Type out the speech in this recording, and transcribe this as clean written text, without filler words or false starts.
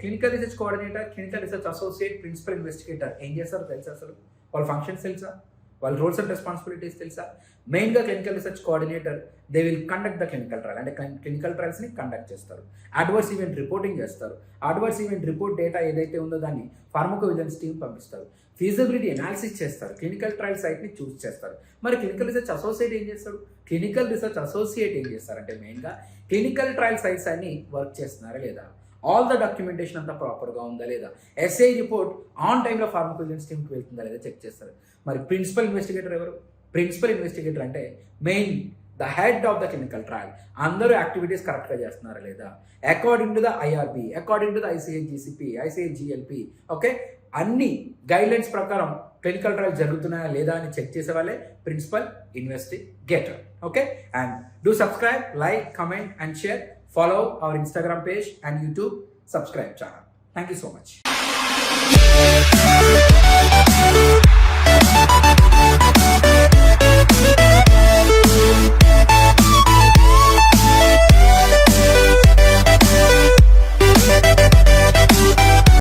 Clinical research coordinator, clinical research associate, principal investigator ఏం చేస్తారో తెలుసా? అసలు వాళ్ళ ఫంక్షన్స్ తెలుసా? వాళ్ళ రోల్స్ అండ్ రెస్పాన్సిబిలిటీస్ తెలుసా? మెయిన్గా clinical research coordinator they will conduct the clinical trial, అంటే క్లినికల్ ట్రయల్స్ని కండక్ట్ చేస్తారు. అడ్వర్స్ ఈవెంట్ రిపోర్టింగ్ చేస్తారు. అడ్వర్స్ ఈవెంట్ రిపోర్ట్ డేటా ఏదైతే ఉందో దాన్ని ఫార్మకోవిజిలెన్స్ టీమ్ పంపిస్తారు. ఫీజిబిలిటీ అనాలిసిస్ చేస్తారు. క్లినికల్ ట్రయల్ సైట్ని చూస్ చేస్తారు. మరి క్లినికల్ రీసెర్చ్ అసోసియేట్ ఏం చేస్తారు? క్లినికల్ రీసెర్చ్ అసోసియేట్ ఏం చేస్తారంటే మెయిన్గా క్లినికల్ ట్రయల్ సైట్స్ అన్ని వర్క్ చేస్తున్నారా లేదా, ఆల్ ద డాక్యుమెంటేషన్ అంతా ప్రాపర్గా ఉందా లేదా, ఎస్ఐ రిపోర్ట్ ఆన్ టైంలో ఫార్మకోవిజిలెన్స్ టీమ్కి వెళ్తుందా లేదా చెక్ చేస్తారు. మరి ప్రిన్సిపల్ ఇన్వెస్టిగేటర్ ఎవరు? ప్రిన్సిపల్ ఇన్వెస్టిగేటర్ అంటే main the head of the clinical trial. అందరూ యాక్టివిటీస్ కరెక్ట్గా చేస్తున్నారా లేదా, according to the IRB, according to the ICH GCP, ICH GLP, okay, అన్ని గైడ్లైన్స్ ప్రకారం క్లినికల్ ట్రయల్ జరుగుతున్నాయా లేదా అని చెక్ చేసే వాళ్ళే principal investigator. Okay, and do subscribe, like, comment and share. Follow our Instagram page and YouTube. Subscribe channel. Thank you so much.